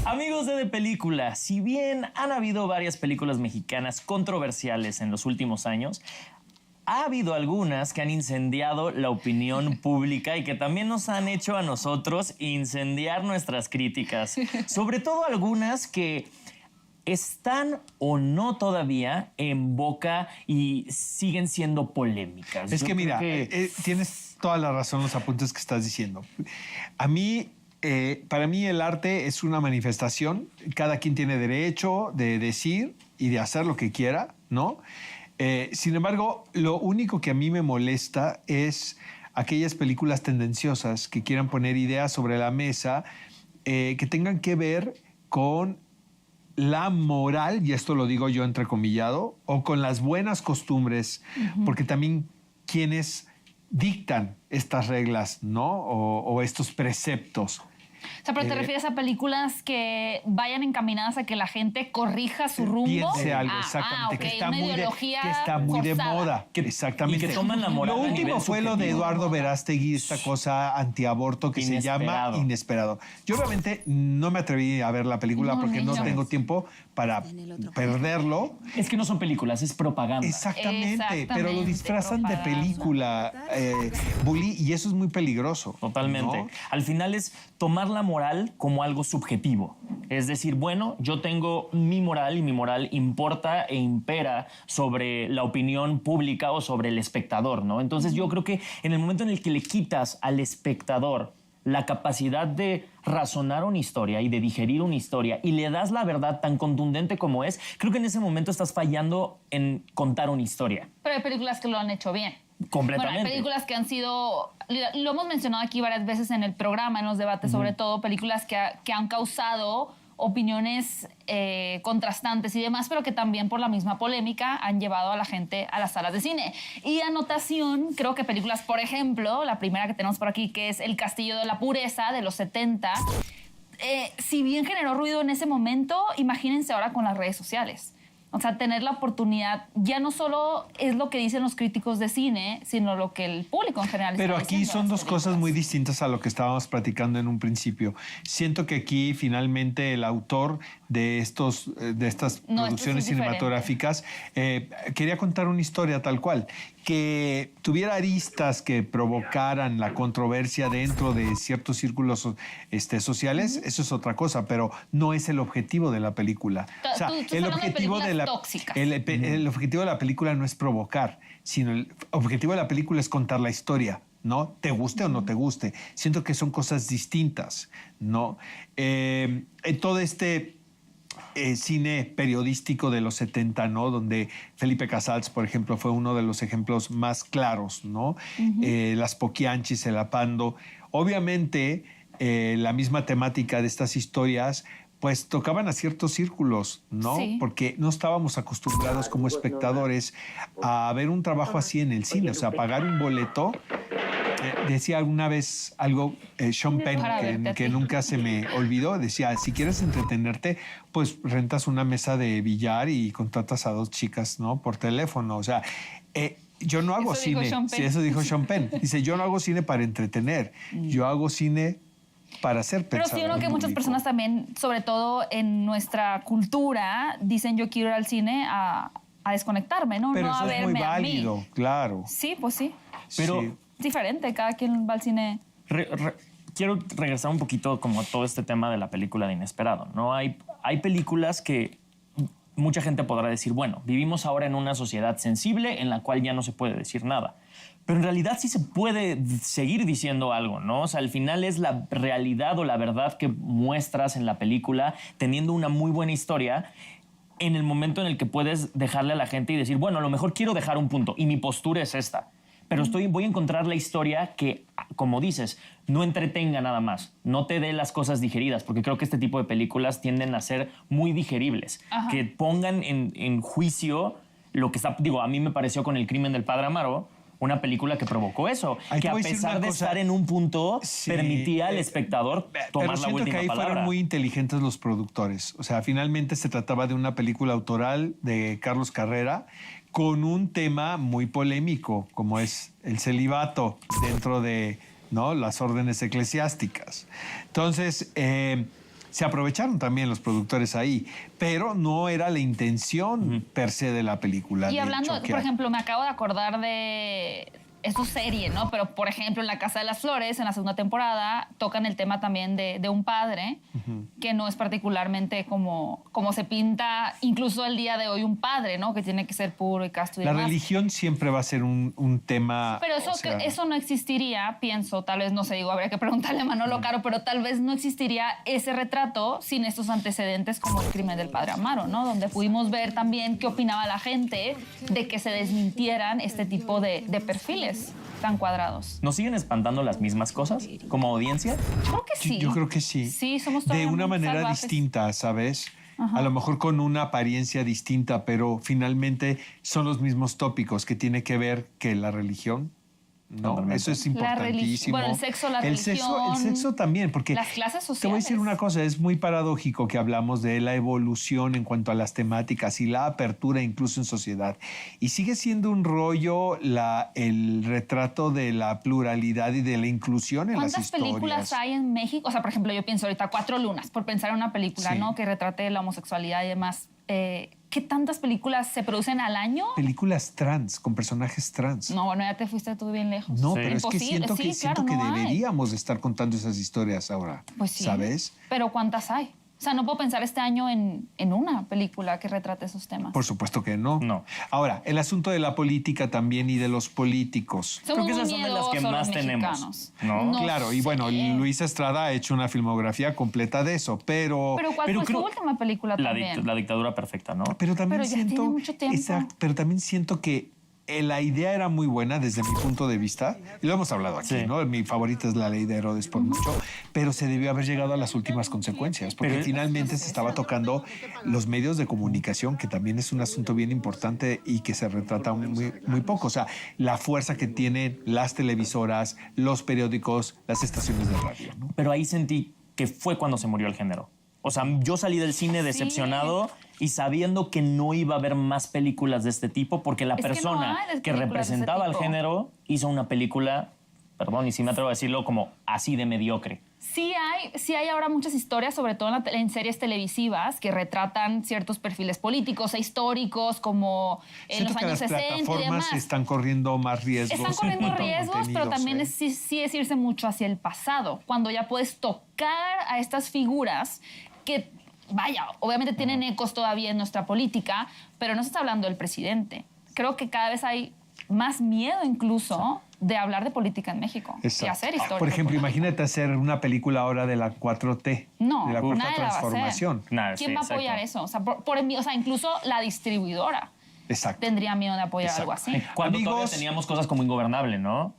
Amigos de Película, si bien han habido varias películas mexicanas controversiales en los últimos años, ha habido algunas que han incendiado la opinión pública y que también nos han hecho a nosotros incendiar nuestras críticas. Sobre todo algunas que están o no todavía en boca y siguen siendo polémicas. Es que mira, tienes toda la razón en los apuntes que estás diciendo. Para mí el arte es una manifestación. Cada quien tiene derecho de decir y de hacer lo que quiera, ¿no? Sin embargo, lo único que a mí me molesta es aquellas películas tendenciosas que quieran poner ideas sobre la mesa que tengan que ver con la moral, y esto lo digo yo entrecomillado, o con las buenas costumbres, porque también quienes dictan estas reglas, ¿no? O estos preceptos. O sea, pero te refieres a películas que vayan encaminadas a que la gente corrija su rumbo. Piense algo, exactamente, okay. que está Una muy ideología que está muy de forzada. moda. Exactamente. Y que toman la moral. Lo a último nivel fue lo de subjetivo. Eduardo Verástegui, esta cosa antiaborto que se llama Inesperado. Yo obviamente no me atreví a ver la película porque no tengo tiempo para perderlo. Es que no son películas, es propaganda. Exactamente, pero lo disfrazan de película, Bully, y eso es muy peligroso. Totalmente. ¿no? Al final es tomar la moral como algo subjetivo. Es decir, bueno, yo tengo mi moral y mi moral importa e impera sobre la opinión pública o sobre el espectador, ¿no? Entonces yo creo que en el momento en el que le quitas al espectador la capacidad de razonar una historia y de digerir una historia y le das la verdad tan contundente como es, creo que en ese momento estás fallando en contar una historia. Pero hay películas que lo han hecho bien. Completamente. Bueno, hay películas que han sido, lo hemos mencionado aquí varias veces en el programa, en los debates, sobre todo películas que han causado opiniones contrastantes y demás, pero que también por la misma polémica han llevado a la gente a las salas de cine. Y anotación, creo que películas, por ejemplo, la primera que tenemos por aquí, que es El Castillo de la Pureza, de los 70, si bien generó ruido en ese momento, imagínense ahora con las redes sociales. O sea, tener la oportunidad ya no solo es lo que dicen los críticos de cine, sino lo que el público en general Pero está aquí diciendo. son dos cosas muy distintas a lo que estábamos platicando en un principio. Siento que aquí finalmente el autor de estas producciones cinematográficas quería contar una historia tal cual, que tuviera aristas que provocaran la controversia dentro de ciertos círculos sociales, eso es otra cosa, pero no es el objetivo de la película. O sea, el objetivo de el objetivo de la película no es provocar, sino el objetivo de la película es contar la historia, ¿no? Te guste o no te guste. Siento que son cosas distintas, ¿no? En todo este cine periodístico de los 70, ¿no? Donde Felipe Casals, por ejemplo, fue uno de los ejemplos más claros, ¿no? Las Poquianchis, El Apando. Obviamente, la misma temática de estas historias pues tocaban a ciertos círculos, ¿no? Sí. Porque no estábamos acostumbrados como espectadores a ver un trabajo así en el cine, o sea, pagar un boleto. Decía alguna vez algo Sean Penn, que nunca se me olvidó, decía, si quieres entretenerte, pues rentas una mesa de billar y contratas a 2 chicas, ¿no? Por teléfono, o sea, yo no hago cine. Sí, eso dijo Sean Penn. Dice, yo no hago cine para entretener, yo hago cine para hacer pensar. Pero sí, uno que muchas personas también, sobre todo en nuestra cultura, dicen yo quiero ir al cine a desconectarme, ¿no? Pero no eso a es verme muy válido, a mí. Claro. Sí, pues sí. Pero sí. Es diferente, cada quien va al cine. Quiero regresar un poquito como a todo este tema de la película de Inesperado, ¿no? Hay películas que mucha gente podrá decir, bueno, vivimos ahora en una sociedad sensible en la cual ya no se puede decir nada. Pero en realidad sí se puede seguir diciendo algo, ¿no? O sea, al final es la realidad o la verdad que muestras en la película teniendo una muy buena historia en el momento en el que puedes dejarle a la gente y decir, bueno, a lo mejor quiero dejar un punto y mi postura es esta. Pero voy a encontrar la historia que, como dices, no entretenga nada más, no te dé las cosas digeridas, porque creo que este tipo de películas tienden a ser muy digeribles, que pongan en juicio lo que está... Digo, a mí me pareció con El crimen del padre Amaro, una película que provocó eso, que a pesar de estar en un punto, permitía al espectador tomar la última palabra. Pero siento que ahí fueron muy inteligentes los productores. O sea, finalmente se trataba de una película autoral de Carlos Carrera con un tema muy polémico, como es el celibato dentro de, ¿no?, las órdenes eclesiásticas. Entonces, Se aprovecharon también los productores ahí, pero no era la intención per se de la película. Y de hablando, choquear. por ejemplo, me acabo de acordar de... Esto es serie, ¿no? Pero, por ejemplo, en La Casa de las Flores, en la segunda temporada, tocan el tema también de un padre, que no es particularmente como se pinta incluso el día de hoy un padre, ¿no? Que tiene que ser puro y casto y La demás. religión siempre va a ser un tema... Pero eso, o sea, eso no existiría, pienso, tal vez, no sé, digo, habría que preguntarle a Manolo Caro, pero tal vez no existiría ese retrato sin estos antecedentes como el crimen del padre Amaro, ¿no? Donde pudimos ver también qué opinaba la gente de que se desmintieran este tipo de perfiles tan cuadrados. ¿Nos siguen espantando las mismas cosas como audiencia? Yo creo que sí. Yo creo que sí. Sí, somos de todavía una muy manera salvajes. distinta, ¿sabes? A lo mejor con una apariencia distinta, pero finalmente son los mismos tópicos que tiene que ver que la religión. No, Totalmente. eso es La importantísimo. bueno, el sexo, la el religión, sexo también, porque las clases sociales. te voy a decir una cosa, es muy paradójico que hablamos de la evolución en cuanto a las temáticas y la apertura incluso en sociedad. Y sigue siendo un rollo el retrato de la pluralidad y de la inclusión en las ¿Cuántas historias. películas hay en México? O sea, por ejemplo, yo pienso ahorita Cuatro Lunas, por pensar en una película, Sí. ¿no? Que retrate la homosexualidad y demás. ¿Qué tantas películas se producen al año? Películas trans, con personajes trans. No, bueno, ya te fuiste tú bien lejos. No, Sí. pero es que Imposible. siento Sí, que, siento claro, que no hay. deberíamos de estar contando esas historias ahora. Pues sí. ¿Sabes? Pero ¿cuántas hay? O sea, no puedo pensar este año en una película que retrate esos temas. Por supuesto que no. No. Ahora, el asunto de la política también y de los políticos. Somos Creo que muy esas son de las que miedosos más los tenemos, mexicanos. ¿no? Claro, y bueno, sé. Luisa Estrada ha hecho una filmografía completa de eso, pero... Pero ¿cuál fue su creo- última película también? La dictadura perfecta, ¿no? Pero también Pero ya siento... tiene mucho tiempo. Exacto, pero también siento que la idea era muy buena desde mi punto de vista, y lo hemos hablado aquí, Sí. ¿no? Mi favorita es La Ley de Herodes por mucho, pero se debió haber llegado a las últimas consecuencias, porque Pero- finalmente se estaba tocando los medios de comunicación, que también es un asunto bien importante y que se retrata muy, muy poco. O sea, la fuerza que tienen las televisoras, los periódicos, las estaciones de radio, ¿no? Pero ahí sentí que fue cuando se murió el género. O sea, yo salí del cine decepcionado y sabiendo que no iba a haber más películas de este tipo porque la Es que no persona hay que películas de ese representaba al tipo. género hizo una película, perdón, y si me atrevo a decirlo, como así de mediocre. Sí hay ahora muchas historias, sobre todo en series televisivas, que retratan ciertos perfiles políticos e históricos, como en Siento los que años las 60 y plataformas demás. están corriendo más riesgos. Están corriendo en cuanto a riesgos, pero contenidos, también ¿eh? sí es irse mucho hacia el pasado, cuando ya puedes tocar a estas figuras que, vaya, obviamente tienen ecos todavía en nuestra política, pero no se está hablando del presidente. Creo que cada vez hay más miedo incluso de hablar de política en México y Exacto. hacer historia. Por ejemplo, política. imagínate hacer una película ahora de la 4T, No, de la cuarta nadie la va a hacer. transformación. Nada, ¿Quién sí, va a apoyar exacto. eso? O sea, o sea, incluso la distribuidora Exacto. tendría miedo de apoyar Exacto. algo así. Cuando Amigos- todavía teníamos cosas como Ingobernable, ¿no?